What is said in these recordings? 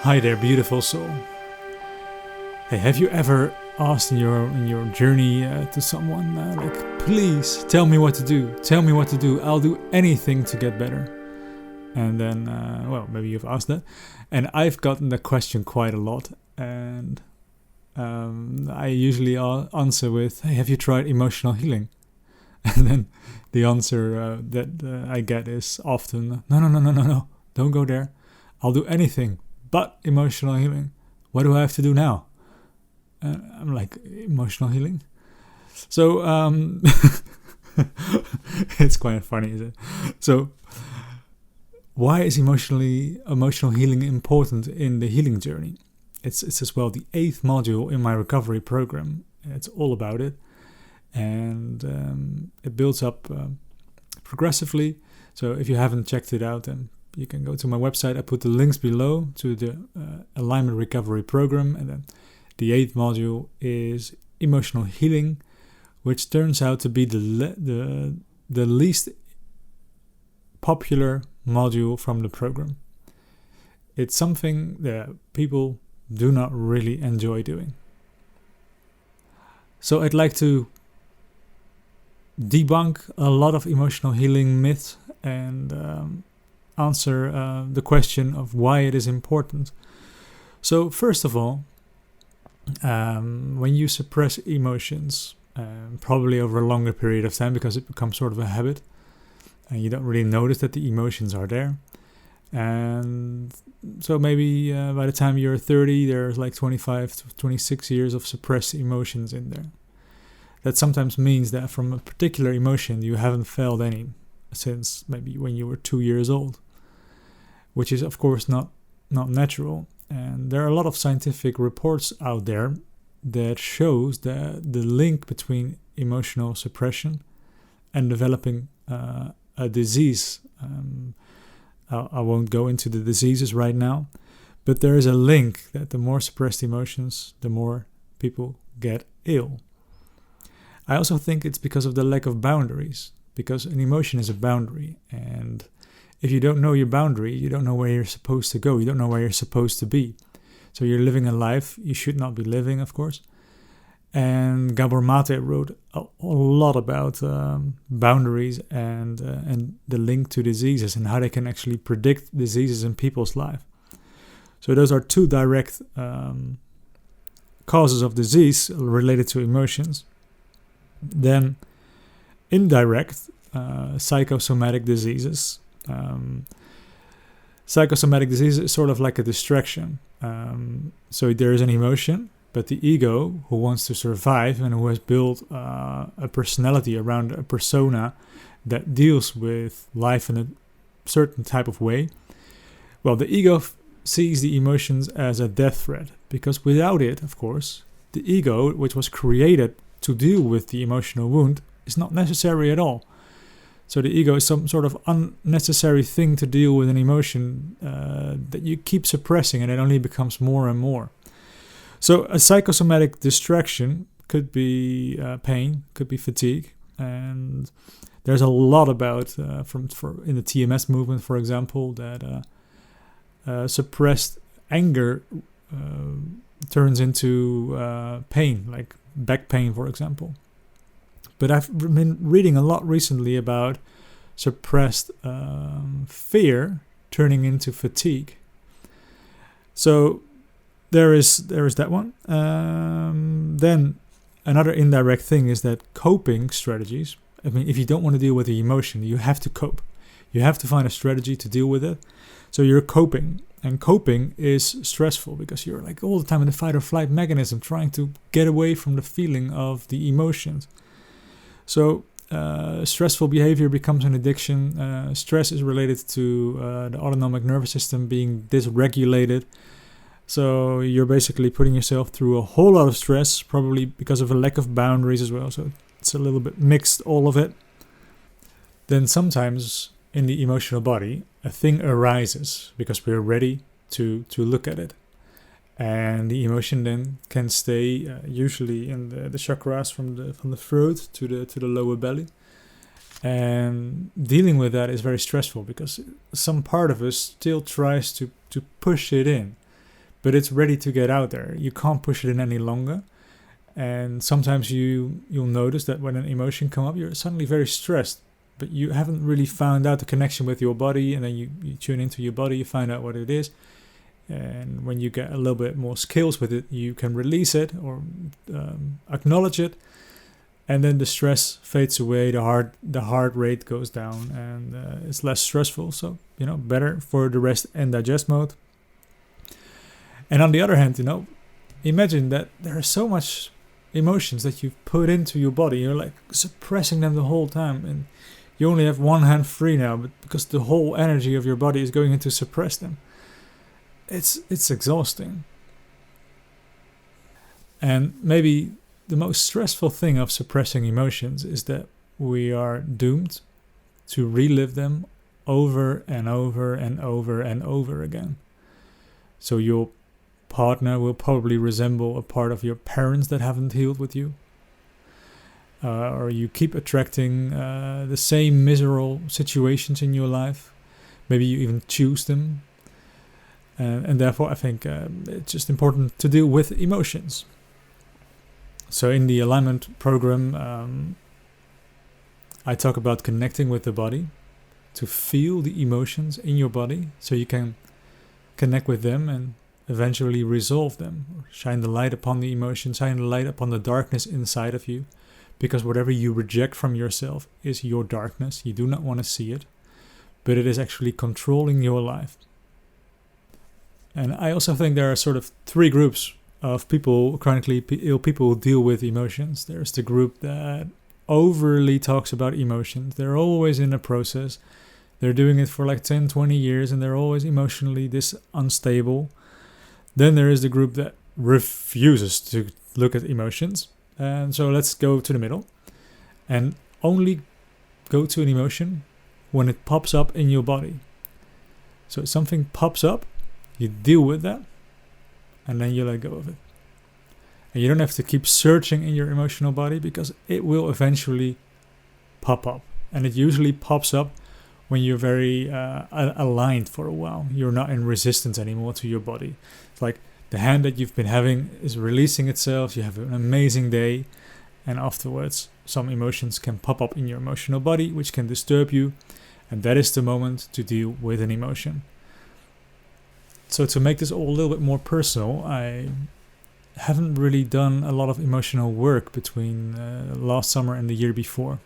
Hi there, beautiful soul. Hey, have you ever asked in your journey to someone like, please tell me what to do. Tell me what to do. I'll do anything to get better. And then, maybe you've asked that. And I've gotten the question quite a lot. And I usually answer with, hey, have you tried emotional healing? And then the answer that I get is often, no, don't go there. I'll do anything but emotional healing. What do I have to do now? I'm like, emotional healing? So, it's quite funny, isn't it? So, why is emotional healing important in the healing journey? It's as well the 8th module in my recovery program. It's all about it. And it builds up progressively. So if you haven't checked it out, then you can go to my website. I put the links below to the alignment recovery program. And then the 8th module is emotional healing, which turns out to be the least popular module from the program. It's something that people do not really enjoy doing. So I'd like to debunk a lot of emotional healing myths and answer the question of why it is important. So first of all, when you suppress emotions, probably over a longer period of time because it becomes sort of a habit and you don't really notice that the emotions are there. And so maybe by the time you're 30, there's like 25 to 26 years of suppressed emotions in there. That sometimes means that from a particular emotion you haven't felt any since maybe when you were 2 years old, which is of course not natural. And there are a lot of scientific reports out there that shows that the link between emotional suppression and developing a disease. I won't go into the diseases right now, but there is a link that the more suppressed emotions, the more people get ill. I also think it's because of the lack of boundaries, because an emotion is a boundary. And if you don't know your boundary, you don't know where you're supposed to go. You don't know where you're supposed to be. So you're living a life you should not be living, of course. And Gabor Mate wrote a lot about boundaries and the link to diseases and how they can actually predict diseases in people's life. So those are two direct causes of disease related to emotions. Then indirect psychosomatic diseases. Psychosomatic disease is sort of like a distraction. So there is an emotion, but the ego, who wants to survive and who has built a personality around a persona that deals with life in a certain type of way, well, the ego sees the emotions as a death threat, because without it, of course, the ego, which was created to deal with the emotional wound, is not necessary at all. So the ego is some sort of unnecessary thing to deal with an emotion that you keep suppressing, and it only becomes more and more. So a psychosomatic distraction could be pain, could be fatigue, and there's a lot about in the TMS movement, for example, that suppressed anger turns into pain, like back pain, for example. But I've been reading a lot recently about suppressed fear turning into fatigue. So there is that one. Then another indirect thing is that coping strategies. I mean, if you don't want to deal with the emotion, you have to cope. You have to find a strategy to deal with it. So you're coping. And coping is stressful because you're like all the time in the fight or flight mechanism trying to get away from the feeling of the emotions. So stressful behavior becomes an addiction. Stress is related to the autonomic nervous system being dysregulated. So you're basically putting yourself through a whole lot of stress, probably because of a lack of boundaries as well. So it's a little bit mixed, all of it. Then sometimes in the emotional body, a thing arises because we're ready to look at it. And the emotion then can stay usually in the chakras from the throat to the lower belly. And dealing with that is very stressful because some part of us still tries to push it in. but it's ready to get out there. You can't push it in any longer. And sometimes you'll notice that when an emotion comes up, you're suddenly very stressed, but you haven't really found out the connection with your body. And then you tune into your body, you find out what it is. And when you get a little bit more skills with it, you can release it or acknowledge it. And then the stress fades away, the heart rate goes down, and it's less stressful. So, better for the rest and digest mode. And on the other hand, imagine that there are so much emotions that you've put into your body. You're like suppressing them the whole time, and you only have one hand free now, but because the whole energy of your body is going into suppress them. It's exhausting. And maybe the most stressful thing of suppressing emotions is that we are doomed to relive them over and over and over and over again. So your partner will probably resemble a part of your parents that haven't healed with you. Or you keep attracting the same miserable situations in your life. Maybe you even choose them. And therefore, I think it's just important to deal with emotions. So in the alignment program, I talk about connecting with the body to feel the emotions in your body so you can connect with them and eventually resolve them. Shine the light upon the emotions, shine the light upon the darkness inside of you. Because whatever you reject from yourself is your darkness. You do not want to see it, but it is actually controlling your life. And I also think there are sort of three groups of people, chronically ill people, who deal with emotions. There's the group that overly talks about emotions. They're always in a process. They're doing it for like 10, 20 years, and they're always emotionally this unstable. Then there is the group that refuses to look at emotions. And so let's go to the middle and only go to an emotion when it pops up in your body. So if something pops up, you deal with that, and then you let go of it. And you don't have to keep searching in your emotional body because it will eventually pop up. And it usually pops up when you're very aligned for a while. You're not in resistance anymore to your body. It's like the hand that you've been having is releasing itself. You have an amazing day. And afterwards, some emotions can pop up in your emotional body, which can disturb you. And that is the moment to deal with an emotion. So to make this all a little bit more personal, I haven't really done a lot of emotional work between last summer and the year before.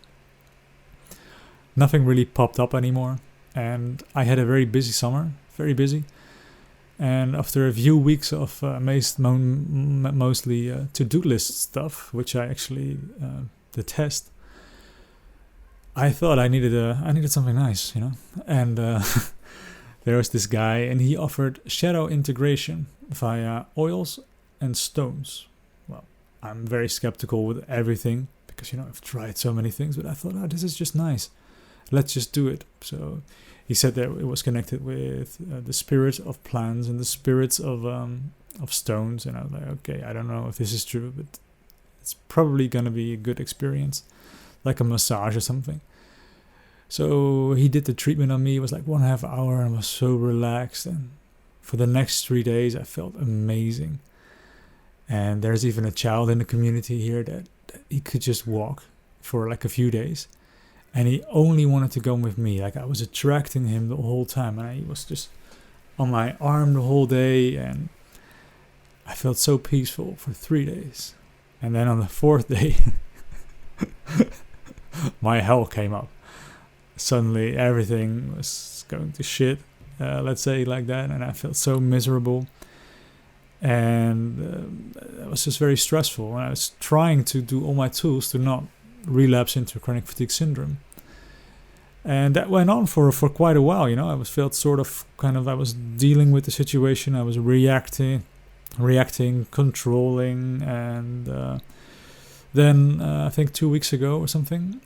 Nothing really popped up anymore. And I had a very busy summer, very busy. And after a few weeks of mostly to-do list stuff, which I actually detest, I thought I needed something nice, And there was this guy, and he offered shadow integration via oils and stones. Well, I'm very skeptical with everything because I've tried so many things, but I thought, this is just nice. Let's just do it. So he said that it was connected with the spirits of plants and the spirits of stones. And I was like, okay, I don't know if this is true, but it's probably going to be a good experience, like a massage or something. So he did the treatment on me. It was like 1.5 hours, and I was so relaxed. And for the next 3 days, I felt amazing. And there's even a child in the community here that he could just walk for like a few days. And he only wanted to go with me. Like I was attracting him the whole time. And he was just on my arm the whole day. And I felt so peaceful for 3 days. And then on the 4th day, my hell came up. Suddenly everything was going to shit. Let's say like that. And I felt so miserable. And it was just very stressful. And I was trying to do all my tools to not relapse into chronic fatigue syndrome. And that went on for quite a while, I was I was dealing with the situation. I was reacting, controlling, and then I think 2 weeks ago or something,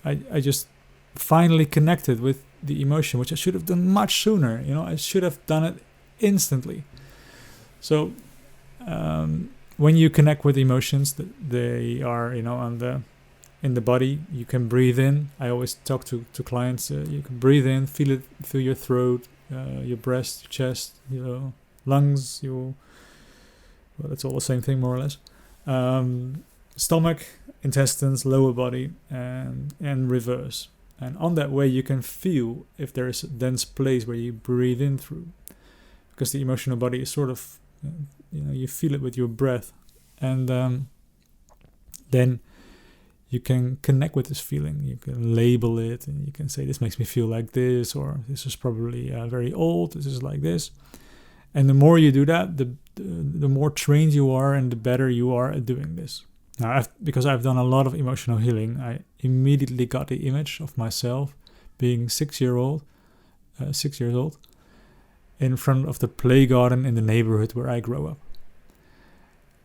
I just finally connected with the emotion, which I should have done much sooner. I should have done it instantly. So when you connect with emotions, they are, in the body, you can breathe in. I always talk to clients, you can breathe in, feel your throat, your breast, your chest, lungs, it's all the same thing more or less. Stomach, intestines, lower body, and reverse. And on that way, you can feel if there is a dense place where you breathe in through, because the emotional body is sort of, you feel it with your breath, and then you can connect with this feeling. You can label it, and you can say, this makes me feel like this, or this is probably very old, this is like this. And the more you do that, the more trained you are, and the better you are at doing this. Now, because I've done a lot of emotional healing, I immediately got the image of myself being 6 years old, in front of the play garden in the neighborhood where I grew up.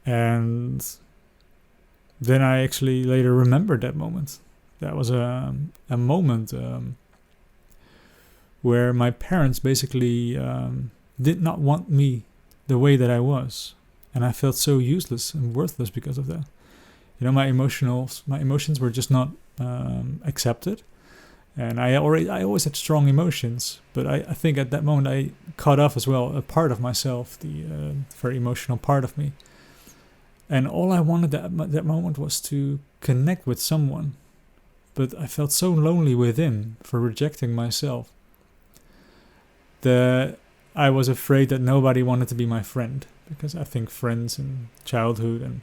And then I actually later remembered that moment. That was a moment where my parents basically did not want me the way that I was. And I felt so useless and worthless because of that. My emotions were just not accepted. And I always had strong emotions, but I think at that moment I cut off as well a part of myself, the very emotional part of me. And all I wanted at that moment was to connect with someone, but I felt so lonely within for rejecting myself that I was afraid that nobody wanted to be my friend, because I think friends in childhood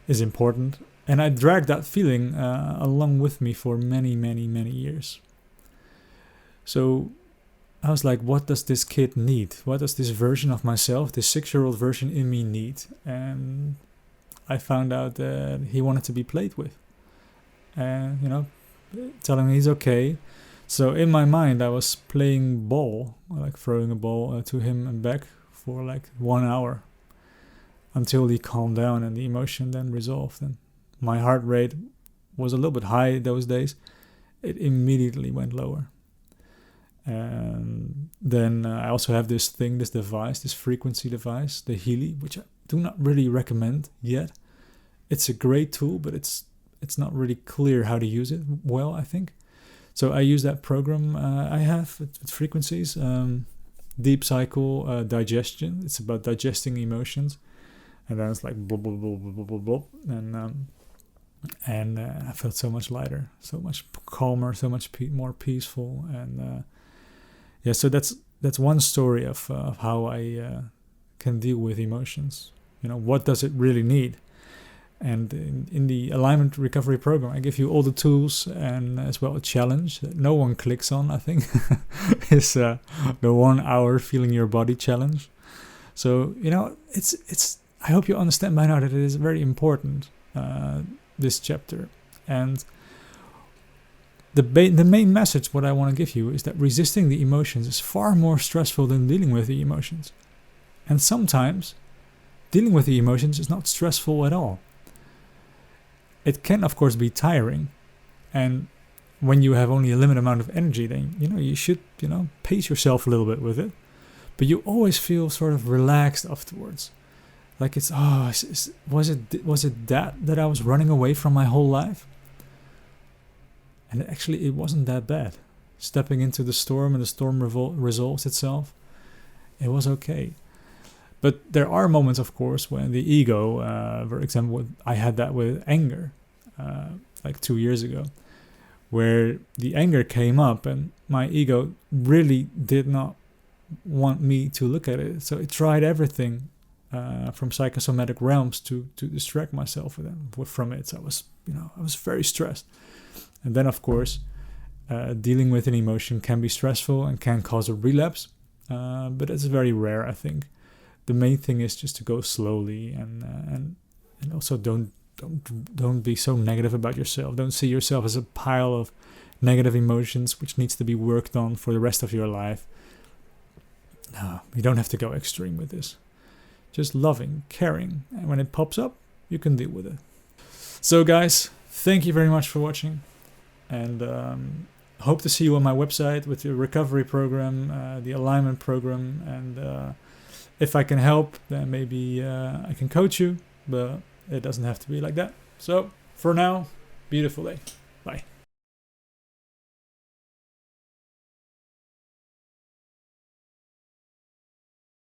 is important. And I dragged that feeling along with me for many, many, many years. So I was like, what does this kid need? What does this version of myself, this 6-year-old version in me need? And I found out that he wanted to be played with. And, telling me he's okay. So in my mind, I was playing ball, like throwing a ball to him and back for like 1 hour until he calmed down and the emotion then resolved. And my heart rate was a little bit high those days. It immediately went lower. And then I also have this device, this frequency device, the Healy, which I do not really recommend yet. It's a great tool, but it's not really clear how to use it well, I think. So I use that program I have with frequencies, Deep Cycle Digestion. It's about digesting emotions. And then it's like blah, blah, blah, blah, blah, blah, and I felt so much lighter, so much calmer, so much more peaceful. And so that's one story of how I can deal with emotions. What does it really need? And in the alignment recovery program, I give you all the tools and as well a challenge that no one clicks on, I think, is the 1 hour feeling your body challenge. So, it's I hope you understand by now that it is very important, this chapter. And the main message, what I want to give you, is that resisting the emotions is far more stressful than dealing with the emotions. And sometimes dealing with the emotions is not stressful at all. It can, of course, be tiring. And when you have only a limited amount of energy, then, you should, pace yourself a little bit with it. But you always feel sort of relaxed afterwards. Like was it that I was running away from my whole life? And actually, it wasn't that bad. Stepping into the storm and the storm resolves itself, it was okay. But there are moments, of course, when the ego, for example, I had that with anger, like 2 years ago, where the anger came up and my ego really did not want me to look at it. So it tried everything from psychosomatic realms to distract myself from it. So I was very stressed. And then, of course, dealing with an emotion can be stressful and can cause a relapse, but it's very rare, I think. The main thing is just to go slowly and also don't be so negative about yourself. Don't see yourself as a pile of negative emotions which needs to be worked on for the rest of your life. No, you don't have to go extreme with this. Just loving, caring, and when it pops up, you can deal with it. So guys, thank you very much for watching, and hope to see you on my website with the recovery program, the alignment program, and if I can help, then maybe I can coach you, but it doesn't have to be like that. So for now, beautiful day.